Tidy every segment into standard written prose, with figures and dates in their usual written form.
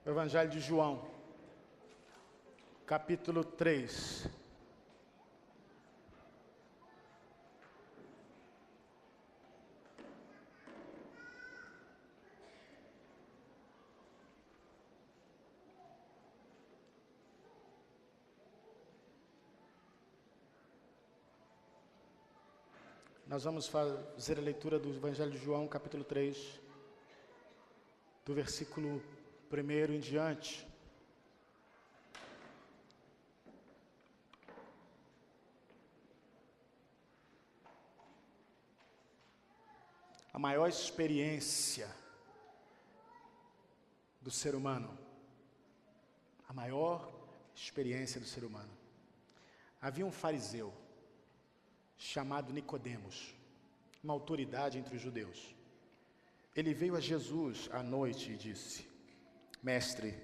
O Evangelho de João, capítulo 3. Nós vamos fazer a leitura do Evangelho de João, capítulo 3, do versículo 1 em diante. A maior experiência do ser humano. A maior experiência do ser humano. Havia um fariseu chamado Nicodemos, uma autoridade entre os judeus. Ele veio a Jesus à noite e disse: Mestre,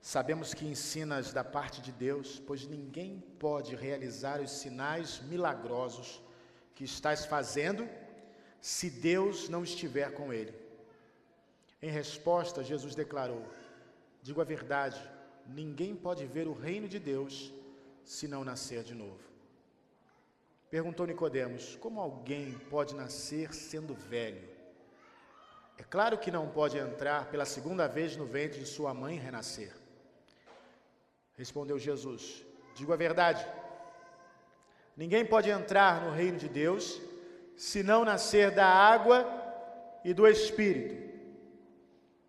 sabemos que ensinas da parte de Deus, pois ninguém pode realizar os sinais milagrosos que estás fazendo se Deus não estiver com ele. Em resposta, Jesus declarou: Digo a verdade, ninguém pode ver o reino de Deus se não nascer de novo. Perguntou Nicodemos: como alguém pode nascer sendo velho? É claro que não pode entrar pela segunda vez no ventre de sua mãe e renascer. Respondeu Jesus: Digo a verdade, ninguém pode entrar no reino de Deus se não nascer da água e do Espírito.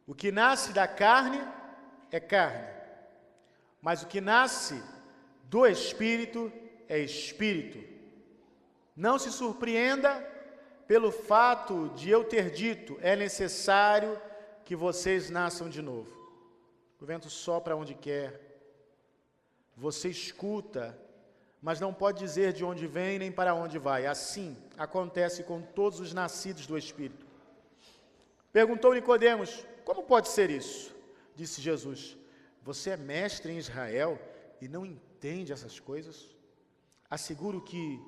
O que nasce da carne é carne, mas o que nasce do Espírito é Espírito. Não se surpreenda pelo fato de eu ter dito: é necessário que vocês nasçam de novo. O vento sopra onde quer. Você escuta, mas não pode dizer de onde vem nem para onde vai. Assim acontece com todos os nascidos do Espírito. Perguntou Nicodemos: como pode ser isso? Disse Jesus: você é mestre em Israel e não entende essas coisas? Asseguro que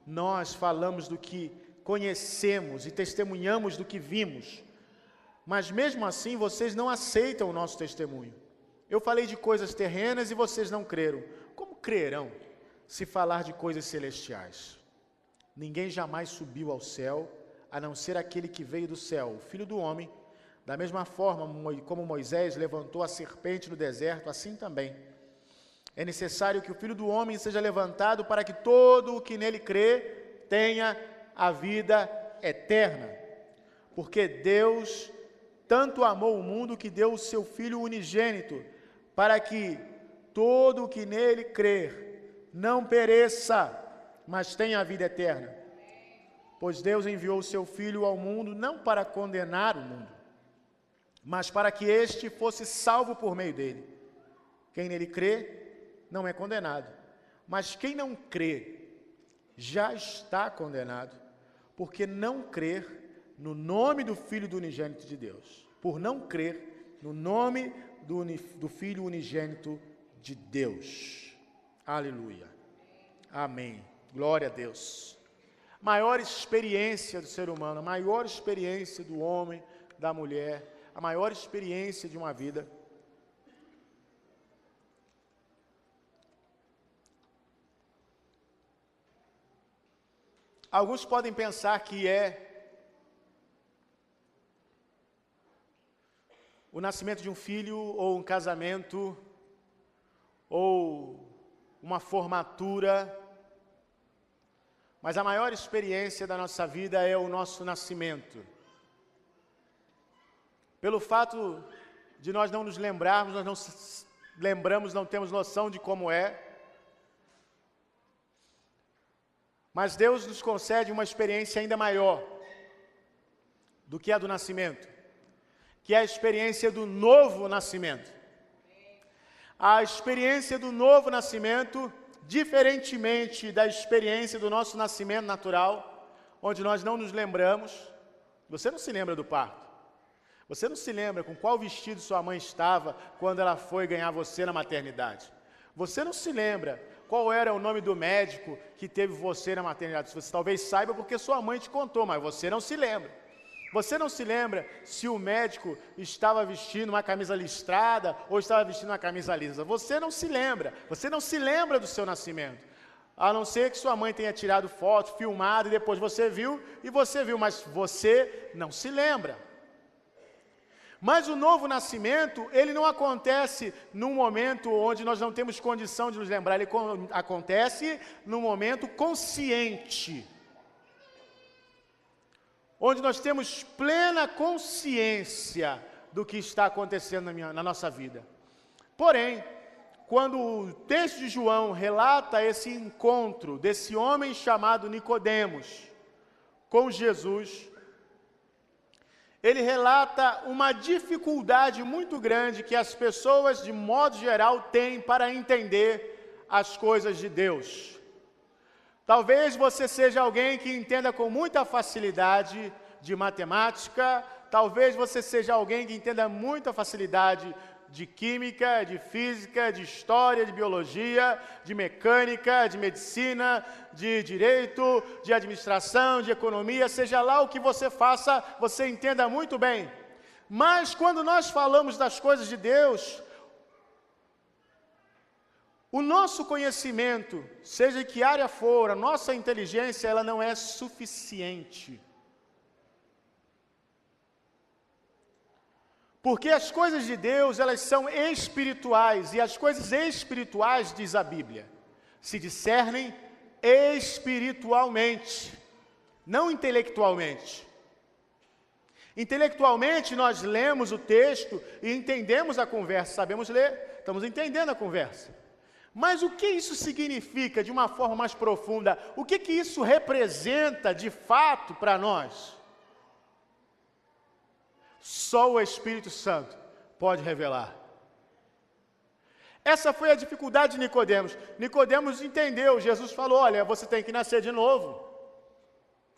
nós falamos do que conhecemos e testemunhamos do que vimos, mas mesmo assim vocês não aceitam o nosso testemunho. Eu falei de coisas terrenas e vocês não creram. Como crerão se falar de coisas celestiais? Ninguém jamais subiu ao céu, a não ser aquele que veio do céu, o Filho do Homem. Da mesma forma como Moisés levantou a serpente no deserto, assim também é necessário que o Filho do Homem seja levantado para que todo o que nele crê tenha a vida eterna. Porque Deus tanto amou o mundo que deu o seu Filho unigênito, para que todo o que nele crer não pereça, mas tenha a vida eterna. Pois Deus enviou o seu Filho ao mundo não para condenar o mundo, mas para que este fosse salvo por meio dele. Quem nele crê não é condenado, mas quem não crê já está condenado, porque não crer no nome do Filho do unigênito de Deus. Por não crer no nome do Filho unigênito de Deus. Aleluia. Amém. Glória a Deus. Maior experiência do ser humano, a maior experiência do homem, da mulher, a maior experiência de uma vida. Alguns podem pensar que é o nascimento de um filho, ou um casamento, ou uma formatura, mas a maior experiência da nossa vida é o nosso nascimento. Pelo fato de nós não nos lembrarmos, nós não lembramos, não temos noção de como é, mas Deus nos concede uma experiência ainda maior do que a do nascimento, que é a experiência do novo nascimento. A experiência do novo nascimento, diferentemente da experiência do nosso nascimento natural, onde nós não nos lembramos. Você não se lembra do parto. Você não se lembra com qual vestido sua mãe estava quando ela foi ganhar você na maternidade. Você não se lembra qual era o nome do médico que teve você na maternidade. Você talvez saiba porque sua mãe te contou, mas você não se lembra. Você não se lembra se o médico estava vestindo uma camisa listrada ou estava vestindo uma camisa lisa. Você não se lembra. Você não se lembra do seu nascimento. A não ser que sua mãe tenha tirado foto, filmado, e depois você viu, mas você não se lembra. Mas o novo nascimento, ele não acontece num momento onde nós não temos condição de nos lembrar, ele acontece num momento consciente, onde nós temos plena consciência do que está acontecendo na nossa vida. Porém, quando o texto de João relata esse encontro desse homem chamado Nicodemos com Jesus, ele relata uma dificuldade muito grande que as pessoas, de modo geral, têm para entender as coisas de Deus. Talvez você seja alguém que entenda com muita facilidade de matemática, talvez você seja alguém que entenda muita facilidade de química, de física, de história, de biologia, de mecânica, de medicina, de direito, de administração, de economia, seja lá o que você faça, você entenda muito bem. Mas quando nós falamos das coisas de Deus, o nosso conhecimento, seja em que área for, a nossa inteligência, ela não é suficiente. Porque as coisas de Deus, elas são espirituais, e as coisas espirituais, diz a Bíblia, se discernem espiritualmente, não intelectualmente. Intelectualmente, nós lemos o texto e entendemos a conversa, sabemos ler, estamos entendendo a conversa. Mas o que isso significa de uma forma mais profunda? O que isso representa de fato para nós? Só o Espírito Santo pode revelar. Essa foi a dificuldade de Nicodemos. Nicodemos entendeu, Jesus falou, olha, você tem que nascer de novo.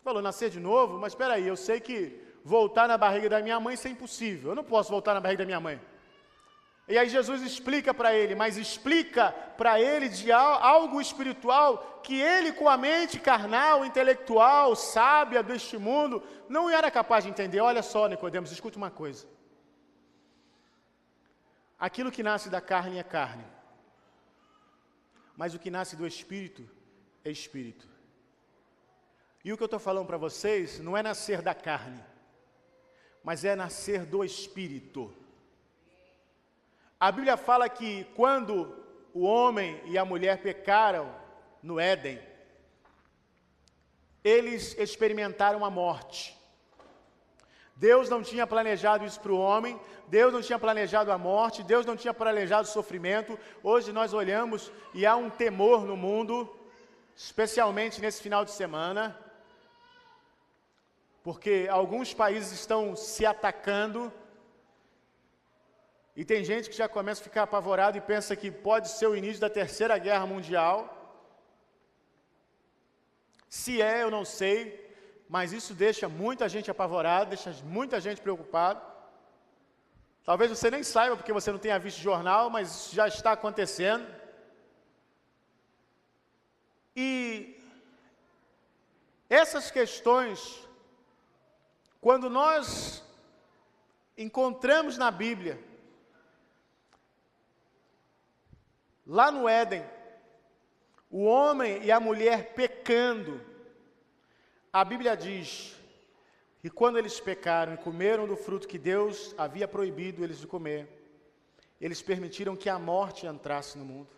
Falou, nascer de novo? Mas espera aí, eu sei que voltar na barriga da minha mãe isso é impossível. Eu não posso voltar na barriga da minha mãe. E aí Jesus explica para ele, mas explica para ele de algo espiritual que ele, com a mente carnal, intelectual, sábia deste mundo, não era capaz de entender. Olha só, Nicodemos, escute uma coisa. Aquilo que nasce da carne é carne, mas o que nasce do Espírito é Espírito. E o que eu estou falando para vocês não é nascer da carne, mas é nascer do Espírito. A Bíblia fala que quando o homem e a mulher pecaram no Éden, eles experimentaram a morte. Deus não tinha planejado isso para o homem, Deus não tinha planejado a morte, Deus não tinha planejado o sofrimento. Hoje nós olhamos e há um temor no mundo, especialmente nesse final de semana, porque alguns países estão se atacando, e tem gente que já começa a ficar apavorado e pensa que pode ser o início da Terceira Guerra Mundial. Se é, eu não sei, mas isso deixa muita gente apavorada, deixa muita gente preocupada. Talvez você nem saiba porque você não tenha visto jornal, mas isso já está acontecendo. E essas questões, quando nós encontramos na Bíblia, lá no Éden, o homem e a mulher pecando, a Bíblia diz que quando eles pecaram e comeram do fruto que Deus havia proibido eles de comer, eles permitiram que a morte entrasse no mundo.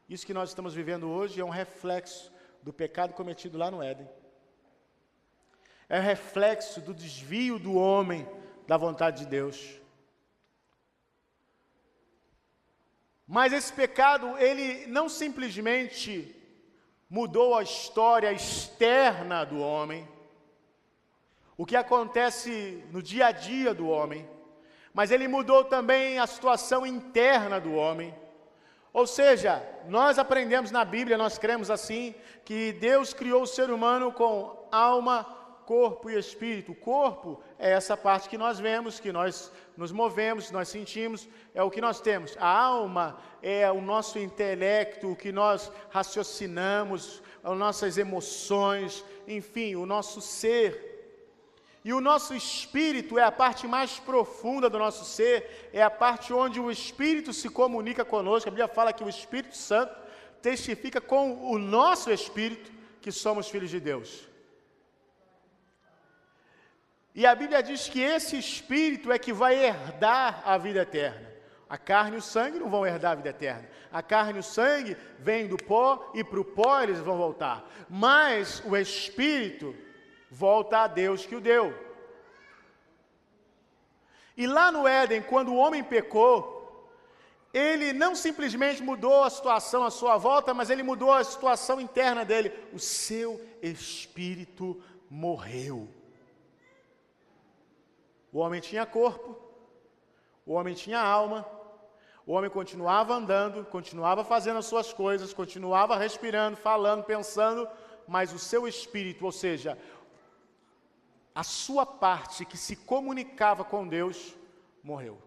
Isso que nós estamos vivendo hoje é um reflexo do pecado cometido lá no Éden. É reflexo do desvio do homem da vontade de Deus. Mas esse pecado, ele não simplesmente mudou a história externa do homem, o que acontece no dia a dia do homem, mas ele mudou também a situação interna do homem. Ou seja, nós aprendemos na Bíblia, nós cremos assim, que Deus criou o ser humano com alma, corpo e espírito. O corpo é essa parte que nós vemos, que nós nos movemos, que nós sentimos, é o que nós temos. A alma é o nosso intelecto, o que nós raciocinamos, as nossas emoções, enfim, o nosso ser. E o nosso espírito é a parte mais profunda do nosso ser, é a parte onde o Espírito se comunica conosco. A Bíblia fala que o Espírito Santo testifica com o nosso espírito que somos filhos de Deus. E a Bíblia diz que esse espírito é que vai herdar a vida eterna. A carne e o sangue não vão herdar a vida eterna. A carne e o sangue vêm do pó e para o pó eles vão voltar. Mas o espírito volta a Deus que o deu. E lá no Éden, quando o homem pecou, ele não simplesmente mudou a situação à sua volta, mas ele mudou a situação interna dele. O seu espírito morreu. O homem tinha corpo, o homem tinha alma, o homem continuava andando, continuava fazendo as suas coisas, continuava respirando, falando, pensando, mas o seu espírito, ou seja, a sua parte que se comunicava com Deus, morreu.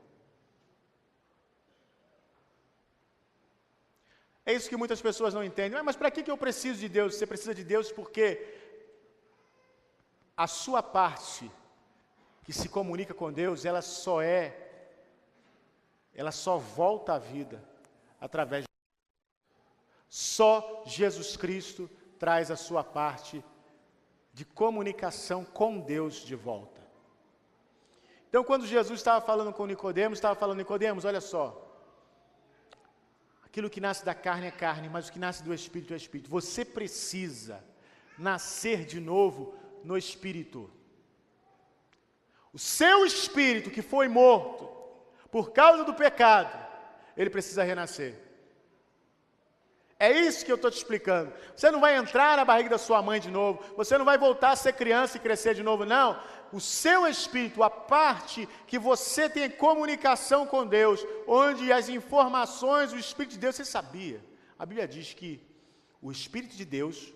É isso que muitas pessoas não entendem. Mas para que eu preciso de Deus? Você precisa de Deus porque a sua parte que se comunica com Deus, ela só volta à vida através de só Jesus Cristo traz a sua parte de comunicação com Deus de volta. Então, quando Jesus estava falando com Nicodemos, Nicodemos, olha só, aquilo que nasce da carne é carne, mas o que nasce do Espírito é Espírito. Você precisa nascer de novo no Espírito. O seu espírito que foi morto por causa do pecado, ele precisa renascer. É isso que eu estou te explicando. Você não vai entrar na barriga da sua mãe de novo, você não vai voltar a ser criança e crescer de novo, não. O seu espírito, a parte que você tem comunicação com Deus, onde as informações, o Espírito de Deus, você sabia. A Bíblia diz que o Espírito de Deus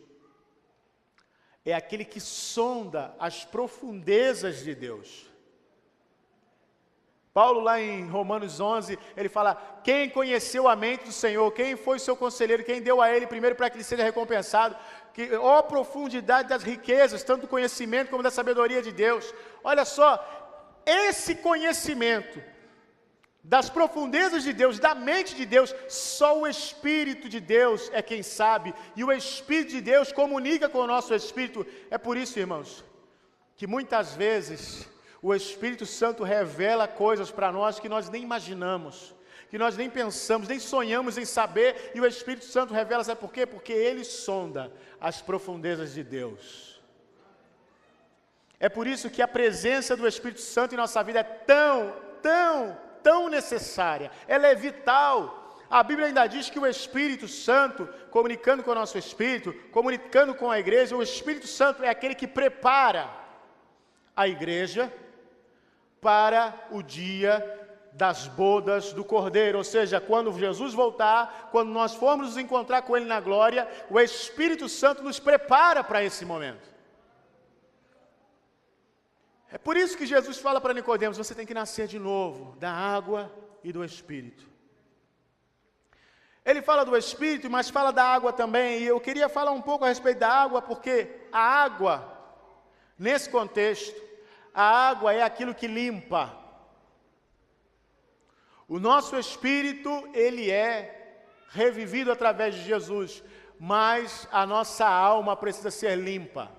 é aquele que sonda as profundezas de Deus. Paulo, lá em Romanos 11, ele fala, quem conheceu a mente do Senhor, quem foi o seu conselheiro, quem deu a ele primeiro para que ele seja recompensado, ó profundidade das riquezas, tanto do conhecimento como da sabedoria de Deus. Olha só, esse conhecimento das profundezas de Deus, da mente de Deus, só o Espírito de Deus é quem sabe, e o Espírito de Deus comunica com o nosso Espírito. É por isso, irmãos, que muitas vezes o Espírito Santo revela coisas para nós que nós nem imaginamos, que nós nem pensamos, nem sonhamos em saber, e o Espírito Santo revela, sabe por quê? Porque ele sonda as profundezas de Deus. É por isso que a presença do Espírito Santo em nossa vida é tão necessária, ela é vital. A Bíblia ainda diz que o Espírito Santo, comunicando com o nosso Espírito, comunicando com a igreja, o Espírito Santo é aquele que prepara a igreja para o dia das bodas do Cordeiro, ou seja, quando Jesus voltar, quando nós formos nos encontrar com Ele na glória, o Espírito Santo nos prepara para esse momento. É por isso que Jesus fala para Nicodemos, você tem que nascer de novo, da água e do Espírito. Ele fala do Espírito, mas fala da água também, e eu queria falar um pouco a respeito da água, porque a água, nesse contexto, a água é aquilo que limpa. O nosso espírito, ele é revivido através de Jesus, mas a nossa alma precisa ser limpa.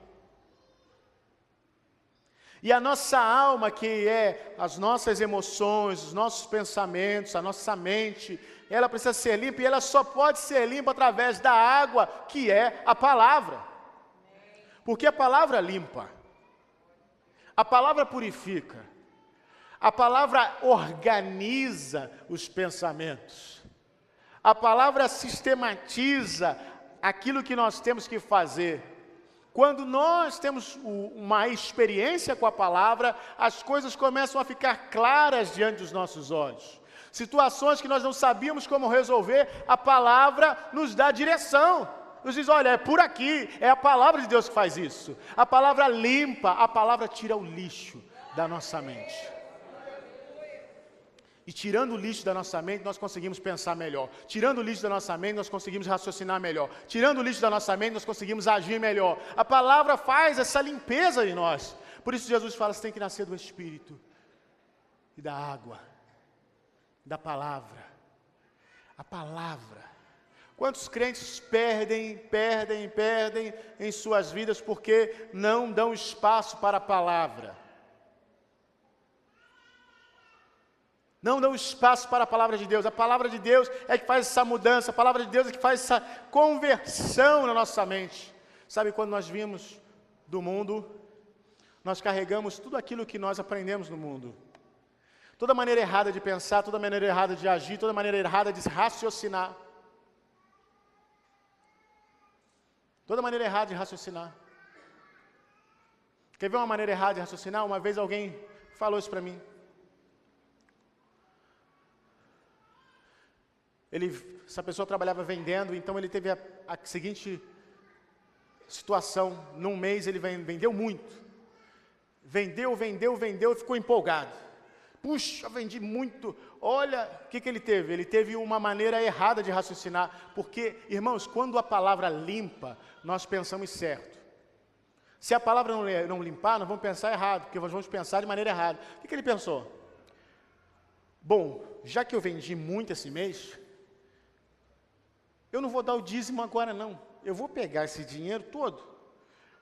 E a nossa alma, que é as nossas emoções, os nossos pensamentos, a nossa mente, ela precisa ser limpa, e ela só pode ser limpa através da água, que é a palavra. Porque a palavra limpa, a palavra purifica, a palavra organiza os pensamentos, a palavra sistematiza aquilo que nós temos que fazer. Quando nós temos uma experiência com a palavra, as coisas começam a ficar claras diante dos nossos olhos. Situações que nós não sabíamos como resolver, a palavra nos dá direção. Nos diz, olha, é por aqui, é a palavra de Deus que faz isso. A palavra limpa, a palavra tira o lixo da nossa mente. E tirando o lixo da nossa mente, nós conseguimos pensar melhor. Tirando o lixo da nossa mente, nós conseguimos raciocinar melhor. Tirando o lixo da nossa mente, nós conseguimos agir melhor. A palavra faz essa limpeza em nós. Por isso Jesus fala, você tem que nascer do Espírito e da água, da palavra. A palavra. Quantos crentes perdem em suas vidas porque não dão espaço para a palavra? Não dão espaço para a palavra de Deus. A palavra de Deus é que faz essa mudança. A palavra de Deus é que faz essa conversão na nossa mente. Sabe, quando nós vimos do mundo, nós carregamos tudo aquilo que nós aprendemos no mundo. Toda maneira errada de pensar, toda maneira errada de agir, toda maneira errada de raciocinar. Toda maneira errada de raciocinar. Quer ver uma maneira errada de raciocinar? Uma vez alguém falou isso para mim. Essa pessoa trabalhava vendendo, então ele teve a seguinte situação. Num mês ele vendeu muito. Vendeu e ficou empolgado. Puxa, vendi muito. Olha, o que ele teve? Ele teve uma maneira errada de raciocinar. Porque, irmãos, quando a palavra limpa, nós pensamos certo. Se a palavra não limpar, nós vamos pensar errado, porque nós vamos pensar de maneira errada. O que ele pensou? Bom, já que eu vendi muito esse mês, eu não vou dar o dízimo agora não. Eu vou pegar esse dinheiro todo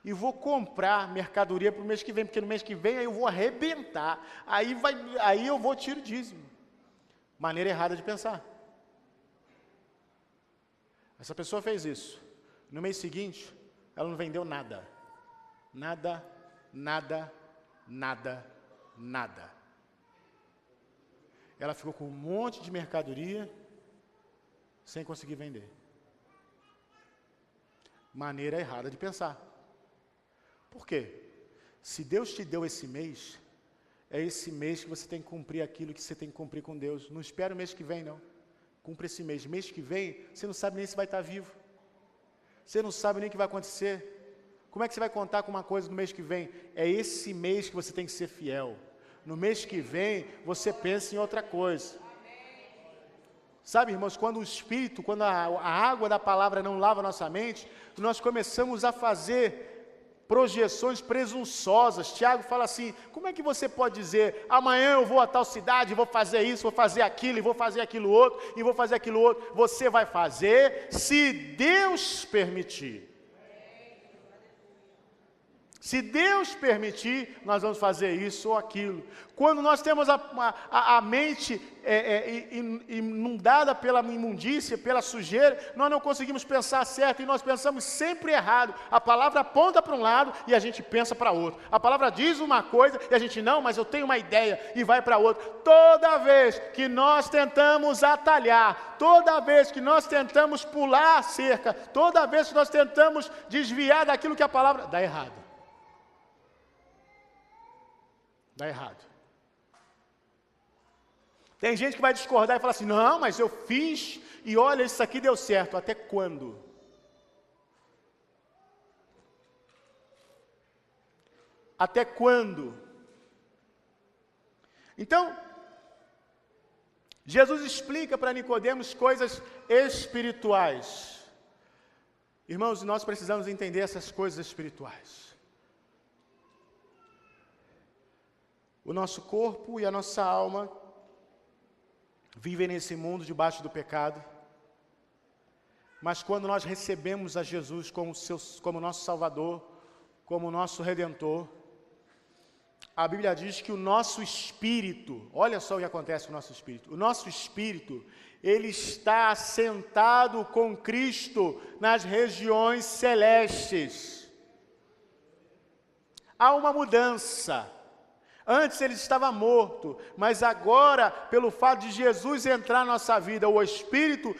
e vou comprar mercadoria para o mês que vem, porque no mês que vem aí eu vou arrebentar, aí eu vou tirar o dízimo. Maneira errada de pensar. Essa pessoa fez isso. No mês seguinte, ela não vendeu nada. Nada. Ela ficou com um monte de mercadoria sem conseguir vender. Maneira errada de pensar. Por quê? Se Deus te deu esse mês, é esse mês que você tem que cumprir aquilo que você tem que cumprir com Deus. Não espera o mês que vem, não. Cumpre esse mês. Mês que vem, você não sabe nem se vai estar vivo. Você não sabe nem o que vai acontecer. Como é que você vai contar com uma coisa no mês que vem? É esse mês que você tem que ser fiel. No mês que vem, você pensa em outra coisa. Sabe, irmãos, quando o Espírito, quando a água da palavra não lava a nossa mente, nós começamos a fazer projeções presunçosas. Tiago fala assim, como é que você pode dizer, amanhã eu vou a tal cidade, vou fazer isso, vou fazer aquilo, e vou fazer aquilo outro, e vou fazer aquilo outro. Você vai fazer se Deus permitir. Se Deus permitir, nós vamos fazer isso ou aquilo. Quando nós temos a mente inundada pela imundícia, pela sujeira, nós não conseguimos pensar certo e nós pensamos sempre errado. A palavra aponta para um lado e a gente pensa para outro. A palavra diz uma coisa e a gente, não, mas eu tenho uma ideia, e vai para outra. Toda vez que nós tentamos atalhar, toda vez que nós tentamos pular a cerca, toda vez que nós tentamos desviar daquilo que a palavra... dá errado. Dá errado. Tem gente que vai discordar e falar assim, não, mas eu fiz e olha, isso aqui deu certo. Até quando? Até quando? Então, Jesus explica para Nicodemos coisas espirituais. Irmãos, nós precisamos entender essas coisas espirituais. O nosso corpo e a nossa alma vivem nesse mundo debaixo do pecado. Mas quando nós recebemos a Jesus como nosso Salvador, como nosso Redentor, a Bíblia diz que o nosso espírito, olha só o que acontece com o nosso espírito. O nosso espírito, ele está assentado com Cristo nas regiões celestes. Há uma mudança. Antes ele estava morto, mas agora, pelo fato de Jesus entrar na nossa vida, o Espírito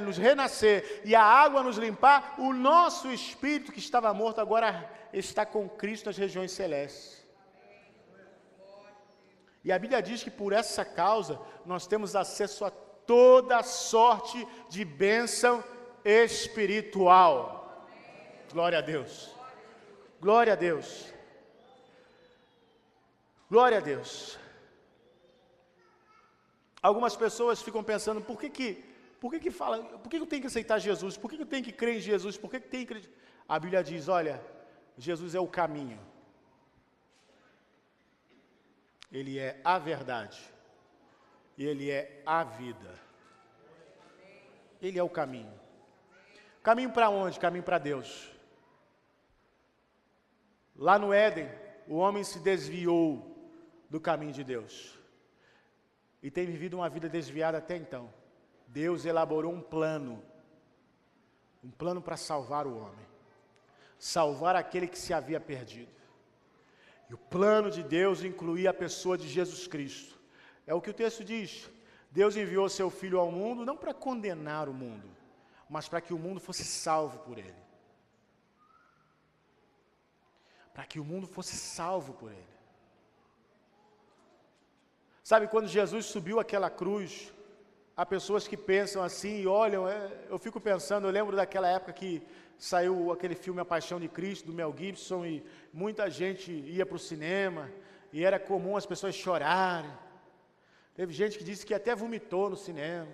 nos renascer e a água nos limpar, o nosso espírito que estava morto agora está com Cristo nas regiões celestes. E a Bíblia diz que por essa causa nós temos acesso a toda sorte de bênção espiritual. Glória a Deus. Glória a Deus. Glória a Deus. Algumas pessoas ficam pensando, por que eu tenho que aceitar Jesus? Por que eu tenho que crer em Jesus? Por que eu tenho que... A Bíblia diz, olha, Jesus é o caminho. Ele é a verdade. E Ele é a vida. Ele é o caminho. Caminho para onde? Caminho para Deus. Lá no Éden, o homem se desviou do caminho de Deus. E tem vivido uma vida desviada até então. Deus elaborou um plano para salvar o homem. Salvar aquele que se havia perdido. E o plano de Deus incluía a pessoa de Jesus Cristo. É o que o texto diz. Deus enviou seu Filho ao mundo, não para condenar o mundo, mas para que o mundo fosse salvo por Ele. Para que o mundo fosse salvo por Ele. Sabe, quando Jesus subiu aquela cruz, há pessoas que pensam assim e olham, eu fico pensando, eu lembro daquela época que saiu aquele filme A Paixão de Cristo, do Mel Gibson, e muita gente ia para o cinema, e era comum as pessoas chorarem. Teve gente que disse que até vomitou no cinema.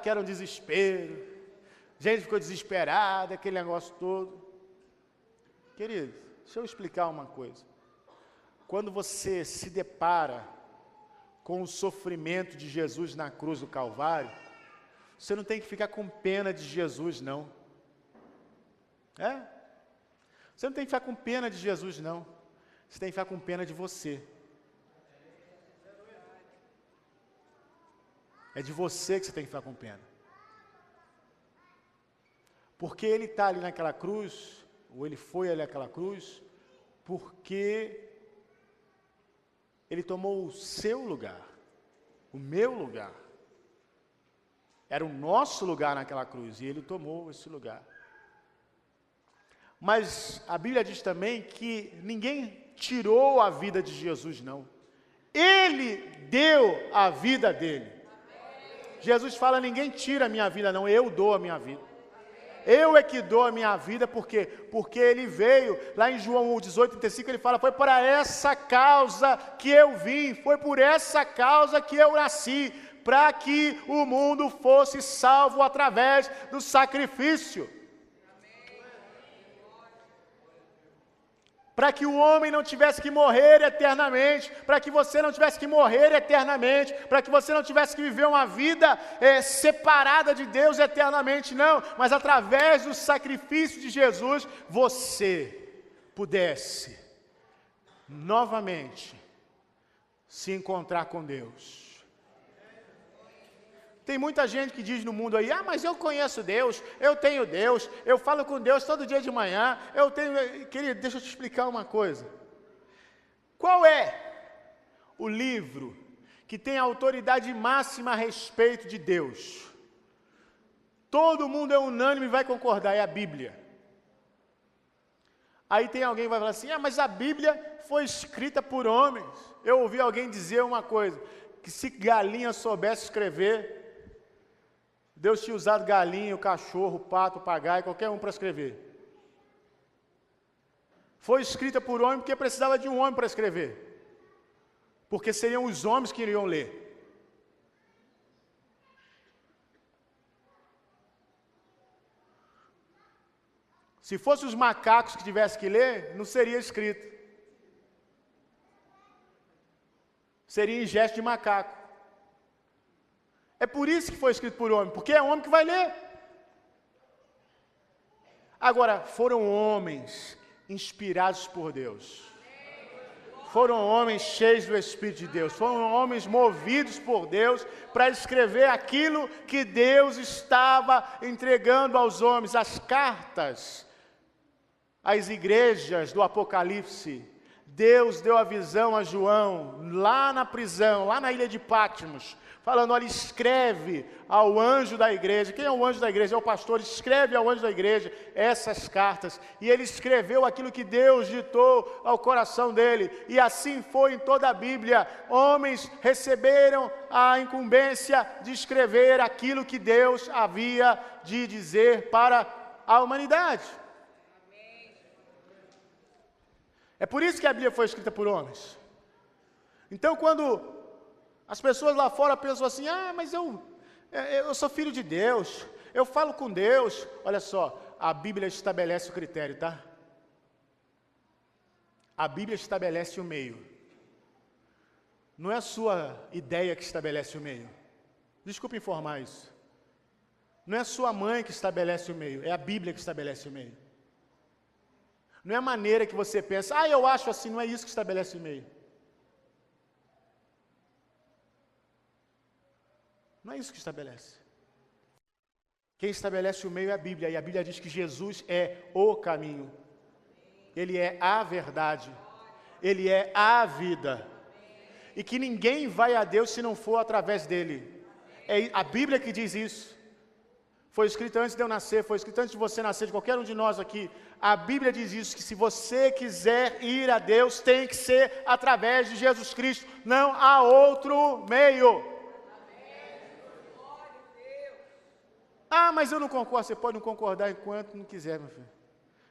Que era um desespero. Gente ficou desesperada, aquele negócio todo. Querido, deixa eu explicar uma coisa. Quando você se depara com o sofrimento de Jesus na cruz do Calvário, você não tem que ficar com pena de Jesus, não. Você não tem que ficar com pena de Jesus, não. Você tem que ficar com pena de você. É de você que você tem que ficar com pena. Porque Ele está ali naquela cruz, ou Ele foi ali naquela cruz, porque Ele tomou o seu lugar, o meu lugar. Era o nosso lugar naquela cruz, e Ele tomou esse lugar. Mas a Bíblia diz também que ninguém tirou a vida de Jesus, não. Ele deu a vida dele. Jesus fala, ninguém tira a minha vida, não, eu dou a minha vida. Eu é que dou a minha vida, por quê? Porque Ele veio, lá em João 18:35, Ele fala, foi para essa causa que eu vim, foi por essa causa que eu nasci, para que o mundo fosse salvo através do sacrifício. Para que o homem não tivesse que morrer eternamente, para que você não tivesse que morrer eternamente, para que você não tivesse que viver uma vida separada de Deus eternamente, não, mas através do sacrifício de Jesus, você pudesse novamente se encontrar com Deus. Tem muita gente que diz no mundo aí, mas eu conheço Deus, eu tenho Deus, eu falo com Deus todo dia de manhã, eu tenho... Querido, deixa eu te explicar uma coisa. Qual é o livro que tem a autoridade máxima a respeito de Deus? Todo mundo é unânime e vai concordar, é a Bíblia. Aí tem alguém que vai falar assim, mas a Bíblia foi escrita por homens. Eu ouvi alguém dizer uma coisa, que se galinha soubesse escrever... Deus tinha usado galinha, o cachorro, o pato, o papagaio, qualquer um para escrever. Foi escrita por homem porque precisava de um homem para escrever. Porque seriam os homens que iriam ler. Se fossem os macacos que tivessem que ler, não seria escrito. Seria em gesto de macaco. É por isso que foi escrito por homem, porque é homem que vai ler. Agora, foram homens inspirados por Deus. Foram homens cheios do Espírito de Deus. Foram homens movidos por Deus para escrever aquilo que Deus estava entregando aos homens. As cartas às igrejas do Apocalipse. Deus deu a visão a João, lá na prisão, lá na ilha de Patmos, falando, olha, escreve ao anjo da igreja. Quem é o anjo da igreja? É o pastor. Escreve ao anjo da igreja essas cartas. E ele escreveu aquilo que Deus ditou ao coração dele. E assim foi em toda a Bíblia. Homens receberam a incumbência de escrever aquilo que Deus havia de dizer para a humanidade. É por isso que a Bíblia foi escrita por homens. Então, quando as pessoas lá fora pensam assim, mas eu sou filho de Deus, eu falo com Deus. Olha só, a Bíblia estabelece o critério, tá? A Bíblia estabelece o meio. Não é a sua ideia que estabelece o meio. Desculpe informar isso. Não é a sua mãe que estabelece o meio, é a Bíblia que estabelece o meio. Não é a maneira que você pensa, eu acho assim, não é isso que estabelece o meio. Não é isso que estabelece. Quem estabelece o meio é a Bíblia, e a Bíblia diz que Jesus é o caminho. Ele é a verdade. Ele é a vida. E que ninguém vai a Deus se não for através dele. É a Bíblia que diz isso. Foi escrito antes de eu nascer, foi escrito antes de você nascer, de qualquer um de nós aqui. A Bíblia diz isso, que se você quiser ir a Deus, tem que ser através de Jesus Cristo. Não há outro meio. Mas eu não concordo. Você pode não concordar enquanto não quiser, meu filho.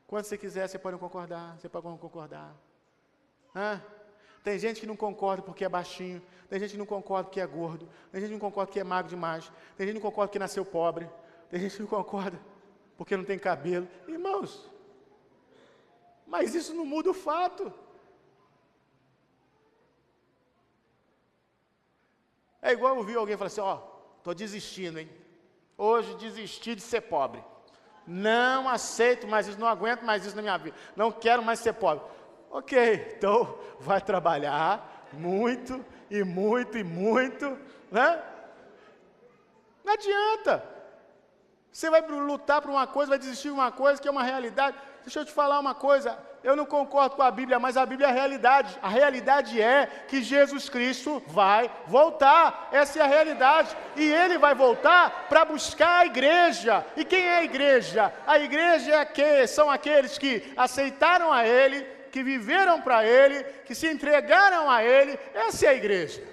Quando você quiser, você pode não concordar. Você pode não concordar. Tem gente que não concorda porque é baixinho. Tem gente que não concorda porque é gordo. Tem gente que não concorda porque é magro demais. Tem gente que não concorda porque nasceu pobre. Tem gente que não concorda porque não tem cabelo. Irmãos, mas isso não muda o fato. É igual eu ouvir alguém falar assim, estou desistindo, hein? Hoje desisti de ser pobre. Não aceito mais isso, não aguento mais isso na minha vida. Não quero mais ser pobre. Ok, então vai trabalhar muito, e muito, e muito, né? Não adianta. Você vai lutar por uma coisa, vai desistir de uma coisa que é uma realidade. Deixa eu te falar uma coisa, eu não concordo com a Bíblia, mas a Bíblia é a realidade. A realidade é que Jesus Cristo vai voltar. Essa é a realidade. E Ele vai voltar para buscar a igreja. E quem é a igreja? A igreja são aqueles que aceitaram a Ele, que viveram para Ele, que se entregaram a Ele. Essa é a igreja.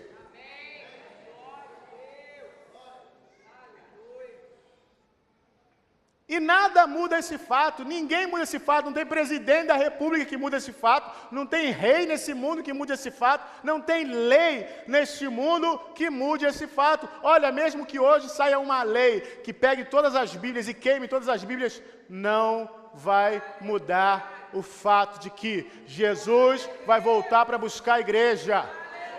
E nada muda esse fato, ninguém muda esse fato, não tem presidente da república que muda esse fato, não tem rei nesse mundo que mude esse fato, não tem lei neste mundo que mude esse fato. Olha, mesmo que hoje saia uma lei que pegue todas as Bíblias e queime todas as Bíblias, não vai mudar o fato de que Jesus vai voltar para buscar a igreja.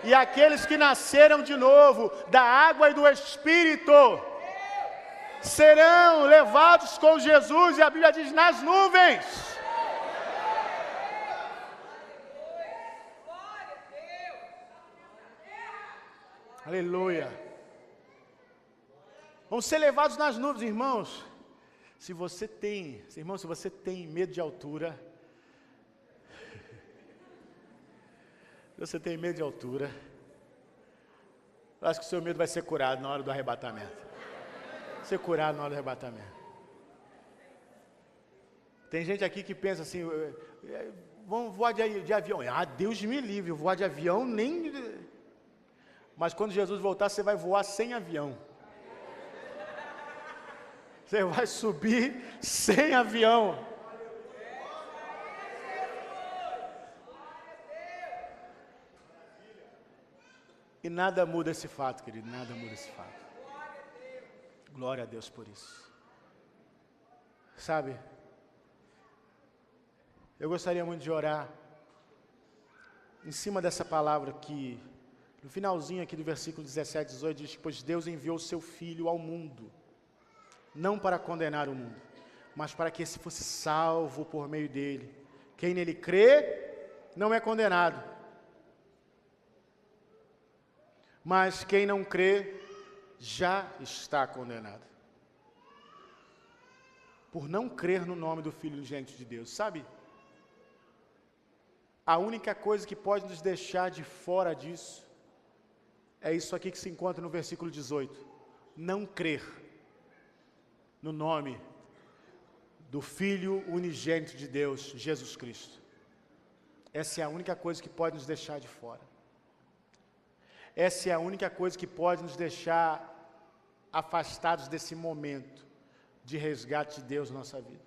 E aqueles que nasceram de novo, da água e do Espírito, serão levados com Jesus, e a Bíblia diz, nas nuvens. Aleluia. Vão ser levados nas nuvens, irmãos. Se você tem medo de altura, eu acho que o seu medo vai ser curado na hora do arrebatamento. Ser curado na hora do arrebatamento. Tem gente aqui que pensa assim, vamos voar de avião. Deus me livre, voar de avião nem... Mas quando Jesus voltar, você vai voar sem avião. Você vai subir sem avião. E nada muda esse fato, querido, nada muda esse fato. Glória a Deus por isso. Sabe, eu gostaria muito de orar em cima dessa palavra que, no finalzinho aqui do versículo 17, 18, diz, pois Deus enviou o seu Filho ao mundo, não para condenar o mundo, mas para que esse fosse salvo por meio dele. Quem nele crê, não é condenado. Mas quem não crê, já está condenado. Por não crer no nome do Filho unigênito de Deus. Sabe? A única coisa que pode nos deixar de fora disso, é isso aqui que se encontra no versículo 18. Não crer no nome do Filho unigênito de Deus, Jesus Cristo. Essa é a única coisa que pode nos deixar de fora. Essa é a única coisa que pode nos deixar afastados desse momento de resgate de Deus na nossa vida.